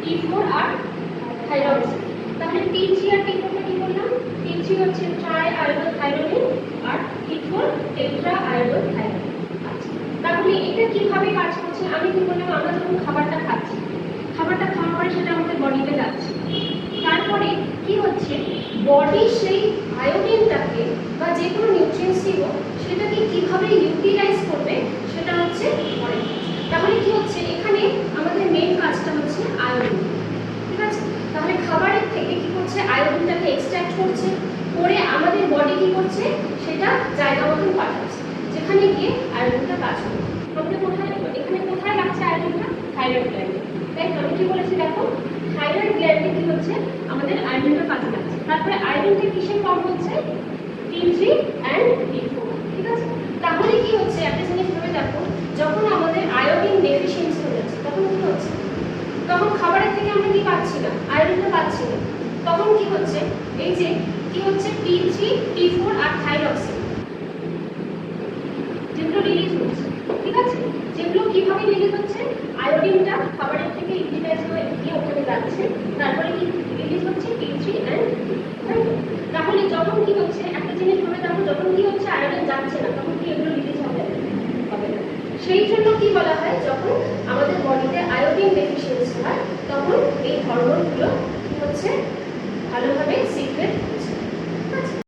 T4 আর thyroxine. তাহলে T3 আর T4 টা কি বললাম? T3 হচ্ছে ট্রাই আয়োডোথাইরোনিন আর T4 টেট্রা আয়োডোথাইরোনিন। আচ্ছা, তাহলে এটা কিভাবে কাজ করছে? আমি কি বললাম, আমরা যখন খাবারটা খাচ্ছি, খাবারটা খাওয়ার পরে সেটা আমাদের বডিতে যাচ্ছে, তারপরে কি হচ্ছে, বডি সেই আয়োডিনটাকে বা যে কোনো নিউট্রিয়েন্টসই হোক সেটাকে কিভাবে ইউটিলাইজ করবে সেটা হচ্ছে পরে। তাহলে কি হচ্ছে, এখানে আমাদের মেইন কাজটা হচ্ছে আয়োডিন। ঠিক আছে, তাহলে খাবারের থেকে কি করছে, আয়োডিনটাকে এক্সট্রাক্ট করছে, করে আমাদের বডি কি করছে, সেটা জায়গা মতন পাঠাচ্ছে, যেখানে গিয়ে আয়োডিনটা কাজ করবে। আমাদের কোথায়, এখানে কোথায় লাগছে আয়োডিনটা? থাইরয়েড গ্ল্যান্ডে। তাই আমি কি বলেছি দেখো, থাইরয়েড গ্ল্যান্ডে কি হচ্ছে, আমাদের আয়োডিনটা কাজে লাগছে। তারপরে আয়োডিনটা কিসে ফর্ম হচ্ছে? T3 and T4। ঠিক আছে, তাহলে কি হচ্ছে, একটা জিনিস ভেবে দেখো, যখন আমাদের আয়োডিন ডেফিসিয়েন্সি হয়ে যাচ্ছে তখন কি হচ্ছে, তখন খাবারের থেকে আমরা কি পাচ্ছি না, আয়োডিনটা পাচ্ছি না। তখন কি হচ্ছে, এই যে কি হচ্ছে, T3 T4 আর থাইরক্সিন যেগুলো রিলিজ হচ্ছে। ঠিক আছে, যেগুলো কিভাবে রিলিজ হচ্ছে, আয়োডিনটা খাবারের থেকে ইউটিলাইজ হয়ে গিয়ে ওখানে যাচ্ছে, তারপরে কি রিলিজ হচ্ছে T3 and T4। তাহলে যখন কি হচ্ছে, একটা জিনিস ভেবে দেখো, যখন কি হচ্ছে আয়োডিন যাচ্ছে না তখন কি এগুলো রিলিজ হবে? হবে না। সেই জন্য কি বলা হয়, যখন আমাদের বডিতে আয়োডিন ডেফিসিয়েন্সি হয় তখন এই হরমোনগুলো কি হচ্ছে, ভালোভাবে সিক্রেট